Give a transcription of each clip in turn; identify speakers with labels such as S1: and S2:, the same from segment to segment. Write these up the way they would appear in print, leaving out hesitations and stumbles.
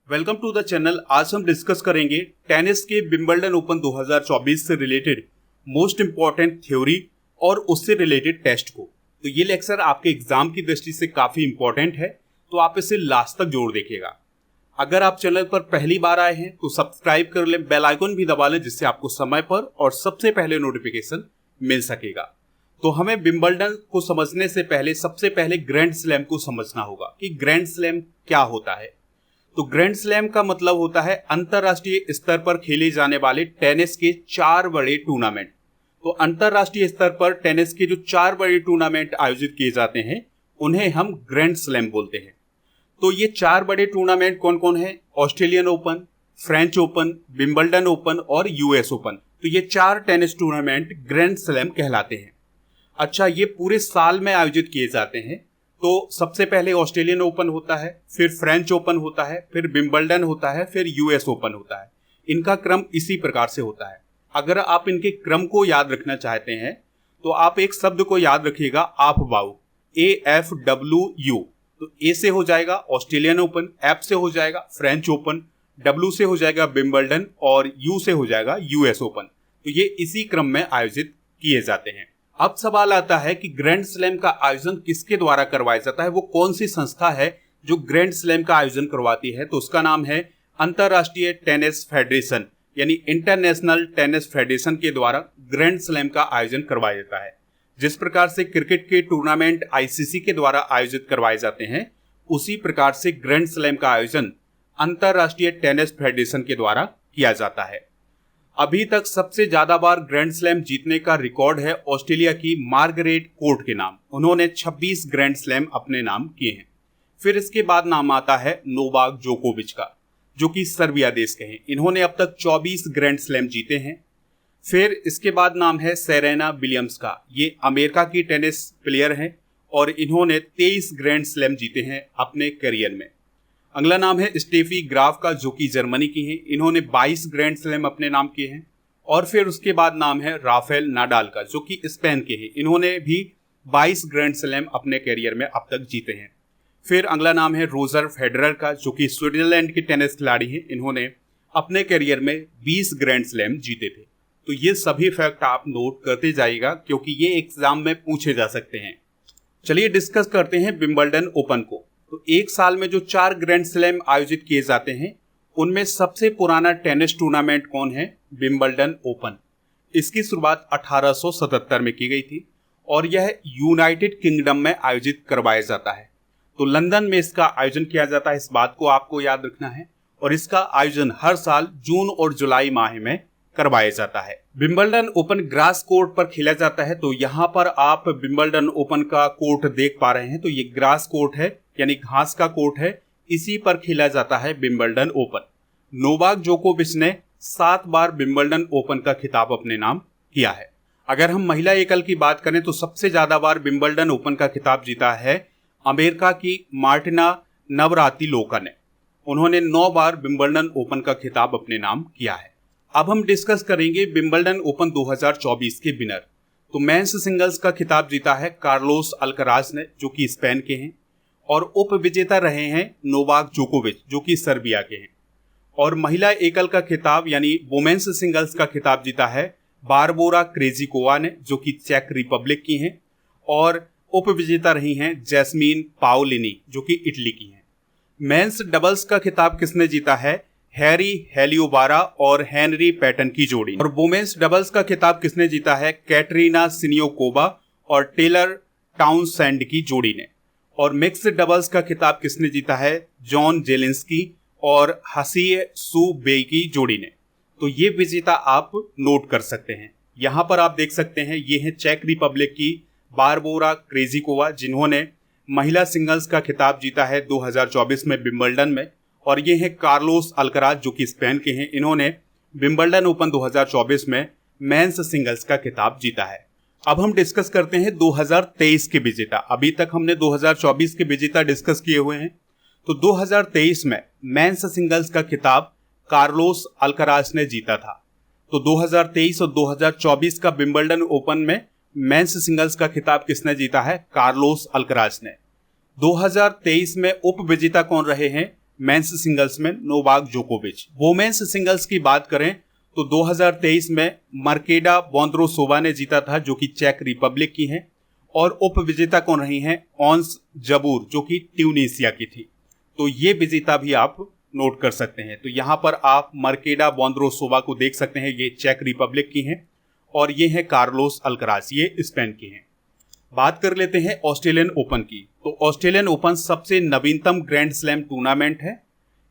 S1: Welcome to the channel. आज हम discuss करेंगे टेनिस के विंबलडन ओपन 2024 से रिलेटेड मोस्ट इंपॉर्टेंट थ्योरी और उससे रिलेटेड टेस्ट को। तो ये लेक्चर आपके एग्जाम की दृष्टि से काफी इंपॉर्टेंट है, तो आप इसे लास्ट तक जोड़ देखिएगा। अगर आप चैनल पर पहली बार आए हैं तो सब्सक्राइब कर लें, बेल आइकन भी दबा लें, जिससे आपको समय पर और सबसे पहले नोटिफिकेशन मिल सकेगा। तो हमें विंबलडन को समझने से पहले सबसे पहले ग्रैंड स्लैम को समझना होगा कि ग्रैंड स्लैम क्या होता है। तो ग्रैंड स्लैम का मतलब होता है अंतरराष्ट्रीय स्तर पर खेले जाने वाले टेनिस के 4 बड़े टूर्नामेंट। तो अंतरराष्ट्रीय स्तर पर टेनिस के जो 4 बड़े टूर्नामेंट आयोजित किए जाते हैं उन्हें हम ग्रैंड स्लैम बोलते हैं। तो ये 4 बड़े टूर्नामेंट कौन कौन है? Australian open, French open, Wimbledon open और यूएस ओपन। तो ये 4 टेनिस टूर्नामेंट ग्रैंड स्लैम कहलाते हैं। अच्छा, ये पूरे साल में आयोजित किए जाते हैं। तो सबसे पहले ऑस्ट्रेलियन ओपन होता है, फिर फ्रेंच ओपन होता है, फिर विंबलडन होता है, फिर यूएस ओपन होता है। इनका क्रम इसी प्रकार से होता है। अगर आप इनके क्रम को याद रखना चाहते हैं तो आप एक शब्द को याद रखिएगा, आप वाउ, AFWU। तो ए से हो जाएगा ऑस्ट्रेलियन ओपन, एफ से हो जाएगा फ्रेंच ओपन, डब्ल्यू से हो जाएगा विंबलडन और यू से हो जाएगा यूएस ओपन। तो ये इसी क्रम में आयोजित किए जाते हैं। अब सवाल आता है कि ग्रैंड स्लैम का आयोजन किसके द्वारा करवाया जाता है, वो कौन सी संस्था है जो ग्रैंड स्लैम का आयोजन करवाती है? तो उसका नाम है अंतरराष्ट्रीय टेनिस फेडरेशन, यानी इंटरनेशनल टेनिस फेडरेशन के द्वारा ग्रैंड स्लैम का आयोजन करवाया जाता है। जिस प्रकार से क्रिकेट के टूर्नामेंट आईसीसी के द्वारा आयोजित करवाए जाते हैं, उसी प्रकार से ग्रैंड स्लैम का आयोजन अंतरराष्ट्रीय टेनिस फेडरेशन के द्वारा किया जाता है। अभी तक सबसे ज्यादा बार ग्रैंड स्लैम जीतने का रिकॉर्ड है ऑस्ट्रेलिया की मार्गरेट कोर्ट के नाम। उन्होंने 26 ग्रैंड स्लैम अपने नाम किए हैं। फिर इसके बाद नाम आता है नोवाक जोकोविच का, जो कि सर्बिया देश के हैं। इन्होंने अब तक 24 ग्रैंड स्लैम जीते हैं। फिर इसके बाद नाम है सेरेना विलियम्स का। ये अमेरिका की टेनिस प्लेयर हैं और इन्होंने 23 ग्रैंड स्लैम जीते हैं अपने करियर में। अगला नाम है स्टेफी ग्राफ का, जो कि जर्मनी की हैं। इन्होंने 22 ग्रैंड स्लैम अपने नाम किए हैं। और फिर उसके बाद नाम है राफेल नाडाल का, जो कि स्पेन के हैं। इन्होंने भी 22 ग्रैंड स्लैम अपने करियर में अब तक जीते हैं। फिर अगला नाम है रोजर फेडरर का, जो कि स्विट्जरलैंड के टेनिस खिलाड़ी हैं। इन्होंने अपने करियर में 20 ग्रैंड स्लैम जीते थे। तो ये सभी फैक्ट आप नोट करते जाइएगा, क्योंकि ये एग्जाम में पूछे जा सकते हैं। चलिए डिस्कस करते हैं विंबलडन ओपन को। तो एक साल में जो 4 ग्रैंड स्लैम आयोजित किए जाते हैं, उनमें सबसे पुराना टेनिस टूर्नामेंट कौन है? Wimbledon open. इसकी शुरुआत 1877 में की गई थी और यह यूनाइटेड किंगडम में आयोजित करवाया जाता है। तो लंदन में इसका आयोजन किया जाता है, इस बात को आपको याद रखना है। और इसका आयोजन हर साल जून और जुलाई माह में करवाया जाता है। विंबलडन ओपन ग्रास कोर्ट पर खेला जाता है। तो यहाँ पर आप विंबलडन ओपन का कोर्ट देख पा रहे हैं। तो ये ग्रास कोर्ट है, यानी घास का कोर्ट है। इसी पर खेला जाता है विंबलडन ओपन। नोवाक जोकोविच ने 7 बार विंबलडन ओपन का खिताब अपने नाम किया है। अगर हम महिला एकल की बात करें तो सबसे ज्यादा बार विंबलडन ओपन का खिताब जीता है अमेरिका की मार्टिना नवरातिलोवा ने। उन्होंने 9 बार विंबलडन ओपन का खिताब अपने नाम किया है। अब हम डिस्कस करेंगे विंबलडन ओपन 2024 के विनर। तो मेंस सिंगल्स का खिताब जीता है कार्लोस अल्कराज ने, जो कि स्पेन के हैं। और उप विजेता रहे हैं नोवाक जोकोविच, जो कि सर्बिया के हैं। और महिला एकल का खिताब यानी वुमेन्स सिंगल्स का खिताब जीता है बारबोरा क्रेजिकोवा ने, जो कि चेक रिपब्लिक की हैं। और उप विजेता रही हैं जैस्मीन पाओलिनी, जो कि इटली की हैं। मेंस डबल्स का खिताब किसने जीता है? हैरी हेलियोबारा और हेनरी पैटन की जोड़ी। और वुमेन्स डबल्स का खिताब किसने जीता है? कैटरीना सिनियोकोवा और टेलर टाउनसेंड की जोड़ी ने। और मिक्स्ड डबल्स का खिताब किसने जीता है? जॉन जेलिंस्की और हसीए सू बे की जोड़ी ने। तो ये विजेता आप नोट कर सकते हैं। यहाँ पर आप देख सकते हैं, ये है चेक रिपब्लिक की बारबोरा क्रेजिकोवा, जिन्होंने महिला सिंगल्स का खिताब जीता है 2024 में विंबलडन में। और ये है कार्लोस अल्कराज, जो कि स्पेन के हैं। इन्होंने विंबलडन ओपन 2024 में मेंस सिंगल्स का खिताब जीता है। अब हम डिस्कस करते हैं 2023 के विजेता। अभी तक हमने 2024 के विजेता डिस्कस किए हुए हैं। तो 2023 में मेंस सिंगल्स का खिताब कार्लोस अल्कराज ने जीता था। तो 2023 और 2024 का विंबलडन ओपन में मेंस सिंगल्स का खिताब किसने जीता है? कार्लोस अल्कराज ने। 2023 में उप विजेता कौन रहे हैं? मेंस सिंगल्स में नोवाक जोकोविच। वुमेन्स सिंगल्स की बात करें तो 2023 में मर्केडा वोंद्रोसोवा ने जीता था, जो कि चेक रिपब्लिक की हैं, और उप विजेता कौन रही हैं? ऑन्स जबूर, जो कि ट्यूनीसिया की थी। तो ये विजेता भी आप नोट कर सकते हैं। तो यहाँ पर आप मर्केडा वोंद्रोसोवा को देख सकते हैं, ये चेक रिपब्लिक की हैं, और ये हैं कार्लोस अल्कराज, ये स्पेन की हैं। बात कर लेते हैं ऑस्ट्रेलियन ओपन की। तो ऑस्ट्रेलियन ओपन सबसे नवीनतम ग्रैंड स्लैम टूर्नामेंट है।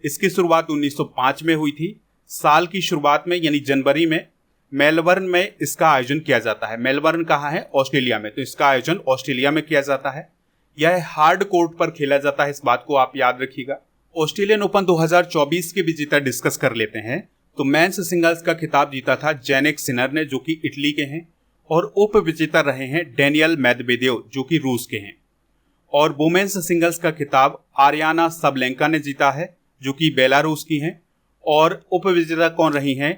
S1: इसकी शुरुआत 1905 में हुई थी। साल की शुरुआत में यानी जनवरी में मेलबर्न में इसका आयोजन किया जाता है। मेलबर्न कहाँ है? ऑस्ट्रेलिया में। तो इसका आयोजन ऑस्ट्रेलिया में किया जाता है। यह हार्ड कोर्ट पर खेला जाता है, इस बात को आप याद रखिएगा। ऑस्ट्रेलियन ओपन 2024 के विजेता डिस्कस कर लेते हैं। तो मेंस सिंगल्स का खिताब जीता था जेनिक सिनर ने, जो कि इटली के हैं, और उप विजेता रहे हैं डेनियल मेदवेदेव, जो कि रूस के हैं। और वुमेन्स सिंगल्स का खिताब आरियाना सबलेंका ने जीता है, जो कि बेलारूस की हैं, और उप विजेता कौन रही हैं?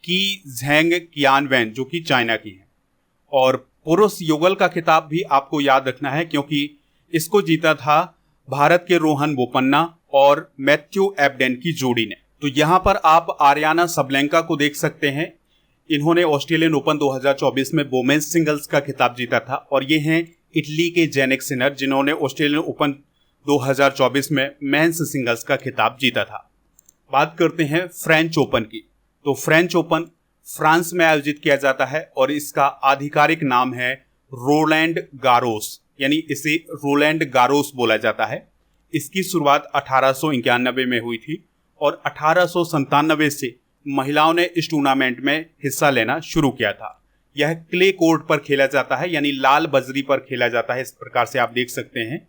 S1: की झेंग कियानवेन, जो कि चाइना की हैं। और पुरुष युगल का खिताब भी आपको याद रखना है, क्योंकि इसको जीता था भारत के रोहन बोपन्ना और मैथ्यू एबडेन की जोड़ी ने। तो यहाँ पर आप आरियाना सबलेंका को देख सकते हैं। इन्होंने ऑस्ट्रेलियन ओपन 2024 में वुमेन्स सिंगल्स का खिताब जीता था, और ये हैं इटली के जेनिक सिनर, जिन्होंने ऑस्ट्रेलियन ओपन 2024 में मेंस सिंगल्स का खिताब जीता था। बात करते हैं फ्रेंच ओपन की। तो फ्रेंच ओपन फ्रांस में आयोजित किया जाता है, और इसका आधिकारिक नाम है रोलैंड गारोस, यानी इसे रोलैंड गारोस बोला जाता है। इसकी शुरुआत 1891 में हुई थी, और 1897 से महिलाओं ने इस टूर्नामेंट में हिस्सा लेना शुरू किया था। यह क्ले कोर्ट पर खेला जाता है, यानी लाल बजरी पर खेला जाता है, इस प्रकार से आप देख सकते हैं।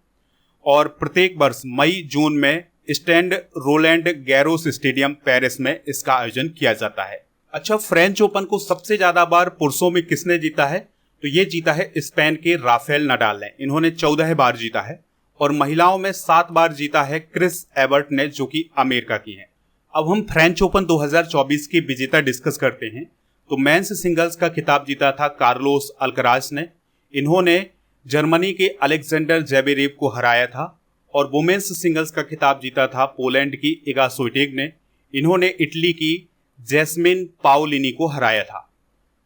S1: और प्रत्येक वर्ष मई जून में stand Rowland Garros stadium Paris में इसका आयोजन किया जाता है। अच्छा, फ्रेंच ओपन को सबसे ज्यादा बार पुरुषों में किसने जीता है? तो ये जीता है स्पेन के राफेल नडाल ने, इन्होंने 14 बार जीता है। और महिलाओं में 7 बार जीता है क्रिस एबर्ट ने, जो कि अमेरिका की है। अब हम फ्रेंच ओपन 2024 के विजेता डिस्कस करते हैं। तो मेंस सिंगल्स का खिताब जीता था कार्लोस अल्कराज ने, इन्होंने जर्मनी के अलेक्जेंडर ज़वेरेव को हराया था। और वुमेन्स सिंगल्स का खिताब जीता था पोलैंड की इगा स्विएटेक ने, इन्होंने इटली की जैस्मिन पाओलिनी को हराया था।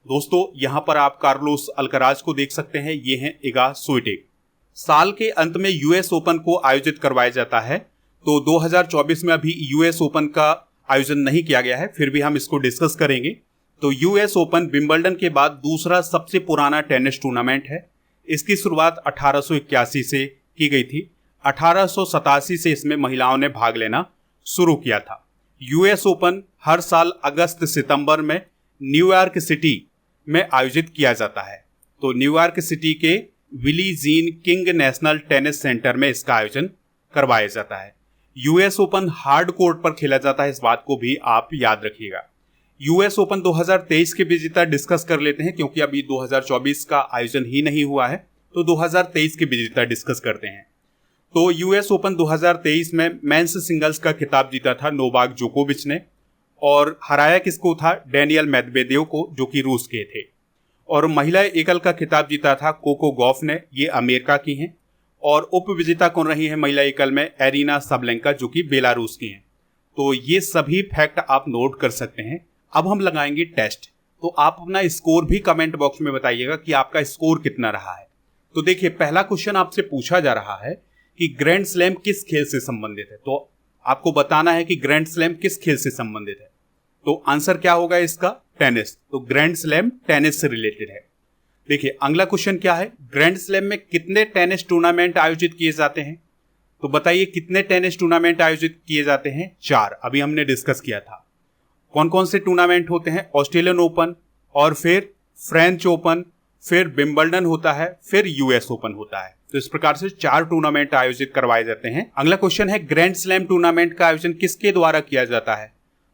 S1: दोस्तों, यहाँ पर आप कार्लोस अल्कराज को देख सकते हैं, ये हैं इगा स्विएटेक। साल के अंत में यूएस ओपन को आयोजित करवाया जाता है। तो 2024 में अभी यूएस ओपन का आयोजन नहीं किया गया है, फिर भी हम इसको डिस्कस करेंगे। तो यूएस ओपन विंबलडन के बाद दूसरा सबसे पुराना टेनिस टूर्नामेंट है। इसकी शुरुआत 1881 से की गई थी। 1887 से इसमें महिलाओं ने भाग लेना शुरू किया था। यूएस ओपन हर साल अगस्त सितंबर में न्यूयॉर्क सिटी में आयोजित किया जाता है। तो न्यूयॉर्क सिटी के Billie Jean King national tennis centre में इसका आयोजन करवाया जाता है। यूएस ओपन हार्ड कोर्ट पर खेला जाता है, इस बात को भी आप याद रखिएगा। यूएस ओपन 2023 के विजेता डिस्कस कर लेते हैं, क्योंकि अभी 2024 का आयोजन ही नहीं हुआ है। तो 2023 के विजेता डिस्कस करते हैं। तो यूएस ओपन 2023 में मेंस सिंगल्स का खिताब जीता था नोवाक जोकोविच ने, और हराया किसको था? डेनियल मेदवेदेव को, जो कि रूस के थे। और महिला एकल का खिताब जीता था कोको गॉफ ने, ये अमेरिका की हैं। और उप विजेता कौन रही है महिला एकल में? एरिना सबलेंका, जो कि बेलारूस की हैं। तो ये सभी फैक्ट आप नोट कर सकते हैं। अब हम लगाएंगे टेस्ट। तो आप अपना स्कोर भी कमेंट बॉक्स में बताइएगा कि आपका स्कोर कितना रहा है। तो देखिए, पहला क्वेश्चन आपसे पूछा जा रहा है कि ग्रैंड स्लैम किस खेल से संबंधित है। तो आपको बताना है कि ग्रैंड स्लैम किस खेल से संबंधित है। तो आंसर क्या होगा इसका? टेनिस। तो ग्रैंड स्लैम टेनिस से रिलेटेड है। देखिए, अगला क्वेश्चन क्या है? ग्रैंड स्लैम में कितने टेनिस टूर्नामेंट आयोजित किए जाते हैं? तो बताइए, कितने टेनिस टूर्नामेंट आयोजित किए जाते हैं? 4। अभी हमने डिस्कस किया था। कौन कौन से टूर्नामेंट होते हैं? ऑस्ट्रेलियन ओपन, और फिर फ्रेंच ओपन, फिर विंबलडन होता है, फिर यूएस ओपन होता है। तो इस प्रकार से 4 टूर्नामेंट आयोजित करवाए जाते हैं। अगला क्वेश्चन है, ग्रैंड स्लैम टूर्नामेंट का आयोजन किसके द्वारा किया जाता है?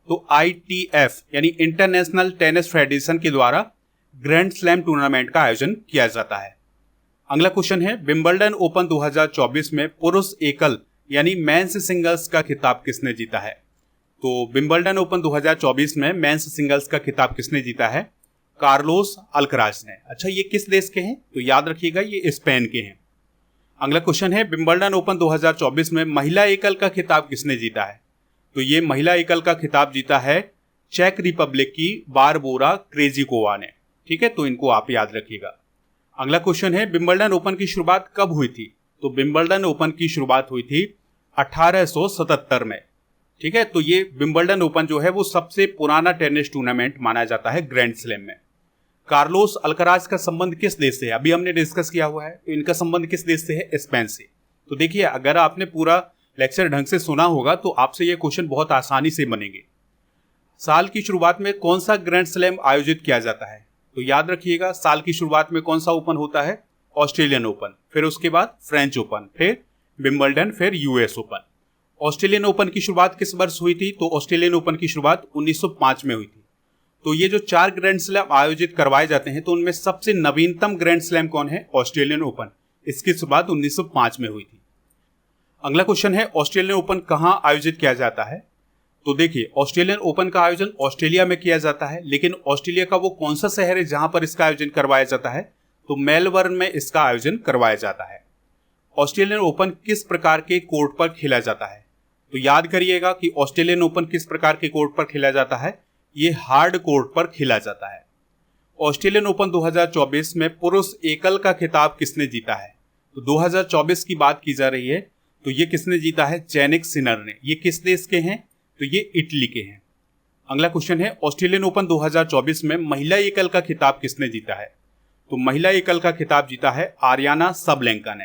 S1: तो ITF यानी इंटरनेशनल टेनिस फेडरेशन के द्वारा ग्रैंड स्लैम टूर्नामेंट का आयोजन किया जाता है। अगला क्वेश्चन है, विंबलडन ओपन 2024 में पुरुष एकल यानी मेंस सिंगल्स का खिताब किसने जीता है? तो विंबलडन ओपन 2024 में मेंस सिंगल्स का खिताब किसने जीता है? कार्लोस अल्कराज ने। अच्छा, ये किस देश के हैं? तो याद रखिएगा, ये स्पेन के हैं। अगला क्वेश्चन है, विंबलडन ओपन 2024 में महिला एकल का खिताब किसने जीता है? तो ये महिला एकल का खिताब जीता है चेक रिपब्लिक की बारबोरा क्रेजिकोवा ने। ठीक है, तो इनको आप याद रखिएगा। अगला क्वेश्चन है विंबलडन ओपन की शुरुआत कब हुई थी? तो विंबलडन ओपन की शुरुआत हुई थी 1877 में। ठीक है, तो ये विंबलडन ओपन जो है वो सबसे पुराना टेनिस टूर्नामेंट माना जाता है ग्रैंड स्लैम में। कार्लोस अल्कराज का संबंध किस देश से है? अभी हमने डिस्कस किया हुआ है, तो इनका संबंध किस देश से है? स्पेन से। तो देखिए, अगर आपने पूरा लेक्चर ढंग से सुना होगा तो आपसे ये क्वेश्चन बहुत आसानी से बनेंगे। साल की शुरुआत में कौन सा ग्रैंड स्लैम आयोजित किया जाता है? तो याद रखिएगा, साल की शुरुआत में कौन सा ओपन होता है? ऑस्ट्रेलियन ओपन, फिर उसके बाद फ्रेंच ओपन, फिर विंबलडन, फिर यूएस ओपन। ऑस्ट्रेलियन ओपन की शुरुआत किस वर्ष हुई थी? तो ऑस्ट्रेलियन ओपन की शुरुआत 1905 में हुई थी। तो ये जो 4 ग्रैंड स्लैम आयोजित करवाए जाते हैं, तो उनमें सबसे नवीनतम ग्रैंड स्लैम कौन है? Australian open. इसकी शुरुआत 1905 में हुई थी। अगला क्वेश्चन है ऑस्ट्रेलियन ओपन कहाँ आयोजित किया जाता है? तो देखिए, ऑस्ट्रेलियन ओपन का आयोजन ऑस्ट्रेलिया में किया जाता है, लेकिन ऑस्ट्रेलिया का वो कौन सा शहर है जहां पर इसका आयोजन करवाया जाता है? तो मेलबर्न में इसका आयोजन करवाया जाता है। ऑस्ट्रेलियन ओपन किस प्रकार के कोर्ट पर खेला जाता है? तो याद करिएगा कि ऑस्ट्रेलियन ओपन किस प्रकार के कोर्ट पर खेला जाता है? ये हार्ड कोर्ट पर खेला जाता है। ऑस्ट्रेलियन ओपन 2024 में पुरुष एकल का खिताब किसने जीता है? तो 2024 की बात की जा रही है, तो ये किसने जीता है? जैनिक सिनर ने। ये किस देश के हैं? तो ये इटली के हैं। अगला क्वेश्चन है ऑस्ट्रेलियन ओपन 2024 में महिला एकल का खिताब किसने जीता है? तो महिला एकल का खिताब जीता है आरियाना सबलेंका ने।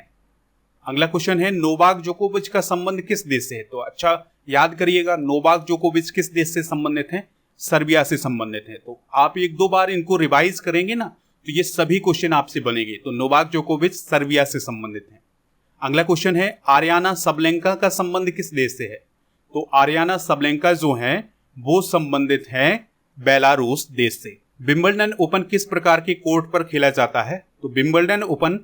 S1: अगला क्वेश्चन है नोवाक जोकोविच का संबंध किस देश से है? तो अच्छा याद करिएगा, नोवाक जोकोविच किस देश से संबंधित हैं? सर्बिया से संबंधित हैं। तो आप 1-2 बार इनको रिवाइज करेंगे ना, तो ये सभी क्वेश्चन आपसे बनेंगे। तो नोवाक जोकोविच सर्बिया से संबंधित हैं। अगला क्वेश्चन है आरियाना सबलेंका का संबंध किस देश से है? तो आरियाना सबलेंका जो हैं वो संबंधित हैं बेलारूस देश से। विंबलडन ओपन किस प्रकार के कोर्ट पर खेला जाता है? तो विंबलडन ओपन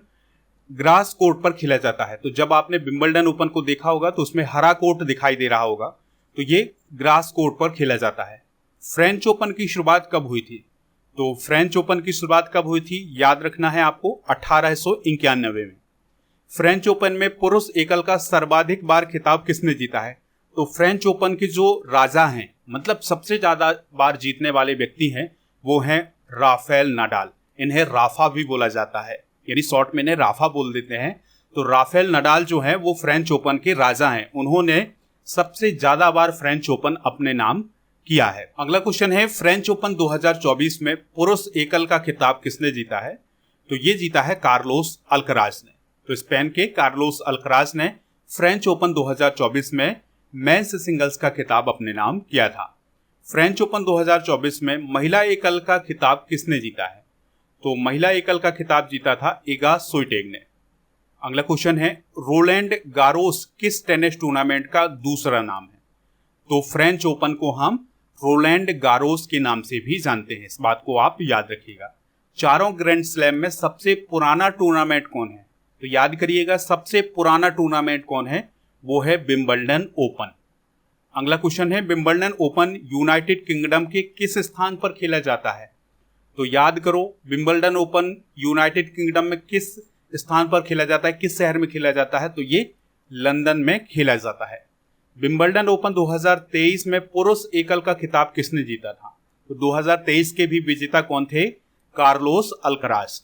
S1: ग्रास कोर्ट पर खेला जाता है। तो जब आपने विंबलडन ओपन को देखा होगा तो उसमें हरा कोर्ट दिखाई दे रहा होगा, तो ये ग्रास कोर्ट पर खेला जाता है। फ्रेंच ओपन की शुरुआत कब हुई थी? तो फ्रेंच ओपन की शुरुआत कब हुई थी? याद रखना है आपको, 1891 में। फ्रेंच ओपन में पुरुष एकल का सर्वाधिक बार खिताब किसने जीता है? तो फ्रेंच ओपन के जो राजा हैं, मतलब सबसे ज्यादा बार जीतने वाले व्यक्ति हैं, वो हैं राफेल नडाल। इन्हें राफा भी बोला जाता है, यानी शॉर्ट में इन्हें राफा बोल देते हैं। तो राफेल नडाल जो है वो फ्रेंच ओपन के राजा हैं। उन्होंने सबसे ज्यादा बार फ्रेंच ओपन अपने नाम किया है। अगला क्वेश्चन है फ्रेंच ओपन 2024 में पुरुष एकल का खिताब किसने जीता है? तो ये जीता है कार्लोस अल्कराज ने। तो स्पेन के कार्लोस अल्कराज ने फ्रेंच ओपन 2024 में मेंस सिंगल्स का खिताब अपने नाम किया था। फ्रेंच ओपन 2024 में महिला एकल का खिताब किसने जीता है? तो महिला एकल का खिताब जीता था इगा स्विएटेक ने। अगला क्वेश्चन है रोलैंड गारोस किस टेनिस टूर्नामेंट का दूसरा नाम है? तो फ्रेंच ओपन को हम रोलैंड गारोस के नाम से भी जानते हैं, इस बात को आप याद रखिएगा। चारों ग्रैंड स्लैम में सबसे पुराना टूर्नामेंट कौन है? तो याद करिएगा, सबसे पुराना टूर्नामेंट कौन है? वो है विंबलडन ओपन। अगला क्वेश्चन है विंबलडन ओपन यूनाइटेड किंगडम के किस स्थान पर खेला जाता है? तो याद करो, विंबलडन ओपन यूनाइटेड किंगडम में किस स्थान पर खेला जाता है, किस शहर में खेला जाता है? तो ये लंदन में खेला जाता है। विंबलडन ओपन 2023 में पुरुष एकल का खिताब किसने जीता था? तो 2023 के भी विजेता कौन थे? Carlos Alcaraz.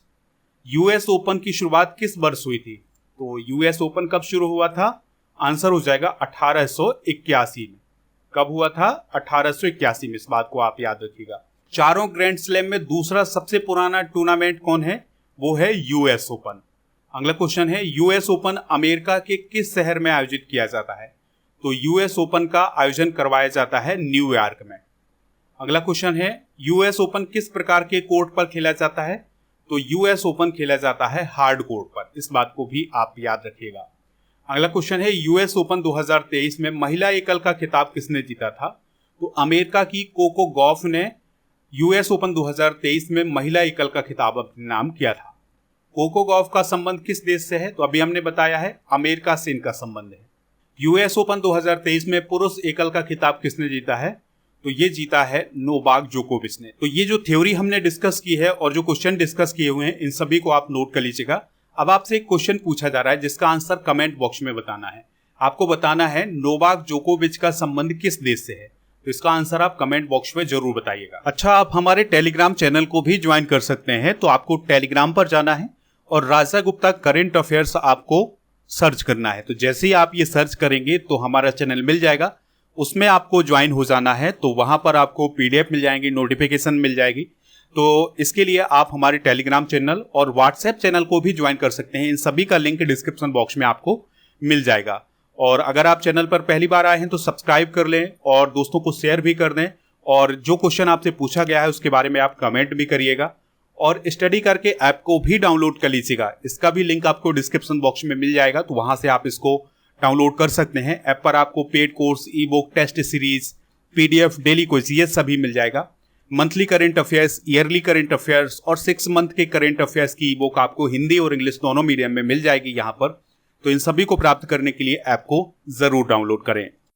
S1: यूएस ओपन की शुरुआत किस वर्ष हुई थी? तो यूएस ओपन कब शुरू हुआ था? आंसर हो जाएगा 1881 में। कब हुआ था? 1881 में। इस बात को आप याद रखिएगा। चारों ग्रैंड स्लैम में दूसरा सबसे पुराना टूर्नामेंट कौन है? वो है यूएस ओपन। अगला क्वेश्चन है यूएस ओपन अमेरिका के किस शहर में आयोजित किया जाता है? तो यूएस ओपन का आयोजन करवाया जाता है न्यूयॉर्क में। अगला क्वेश्चन है यूएस ओपन किस प्रकार के कोर्ट पर खेला जाता है? तो यूएस ओपन खेला जाता है हार्ड कोर्ट पर। इस बात को भी आप याद रखिएगा। अगला क्वेश्चन है यूएस ओपन 2023 में महिला एकल का खिताब किसने जीता था? तो अमेरिका की कोको गॉफ ने यूएस ओपन 2023 में महिला एकल का खिताब अपने नाम किया था। कोको गॉफ का संबंध किस देश से है? तो अभी हमने बताया है, अमेरिका से इनका संबंध है। यूएस ओपन 2023 में पुरुष एकल का खिताब किसने जीता है? तो ये जीता है नोवाक जोकोविच ने। तो ये जो थ्योरी हमने डिस्कस की है और जो क्वेश्चन डिस्कस किए हुए हैं, इन सभी को आप नोट कर लीजिएगा। अब आपसे एक क्वेश्चन पूछा जा रहा है जिसका आंसर कमेंट बॉक्स में बताना है। आपको बताना है नोवाक जोकोविच का संबंध किस देश से है। तो इसका आंसर आप कमेंट बॉक्स में जरूर बताइएगा। अच्छा, आप हमारे टेलीग्राम चैनल को भी ज्वाइन कर सकते हैं। तो आपको टेलीग्राम पर जाना है और राजा गुप्ता करंट अफेयर्स आपको सर्च करना है। तो जैसे ही आप ये सर्च करेंगे तो हमारा चैनल मिल जाएगा, उसमें आपको ज्वाइन हो जाना है। तो वहां पर आपको पीडीएफ मिल जाएंगी, नोटिफिकेशन मिल जाएगी। तो इसके लिए आप हमारे टेलीग्राम चैनल और व्हाट्सएप चैनल को भी ज्वाइन कर सकते हैं। इन सभी का लिंक डिस्क्रिप्शन बॉक्स में आपको मिल जाएगा। और अगर आप चैनल पर पहली बार आए हैं तो सब्सक्राइब कर लें और दोस्तों को शेयर भी कर दें। और जो क्वेश्चन आपसे पूछा गया है उसके बारे में आप कमेंट भी करिएगा और स्टडी करके ऐप को भी डाउनलोड कर लीजिएगा। इसका भी लिंक आपको डिस्क्रिप्शन बॉक्स में मिल जाएगा, तो वहां से आप इसको डाउनलोड कर सकते हैं। ऐप पर आपको paid course, e book, test series, PDF, daily quiz ये सभी मिल जाएगा। Monthly current affairs, yearly current affairs और 6 मंथ के करंट अफेयर्स की ई बुक आपको हिंदी और इंग्लिश दोनों मीडियम में मिल जाएगी यहाँ पर। तो इन सभी को प्राप्त करने के लिए ऐप को जरूर डाउनलोड करें।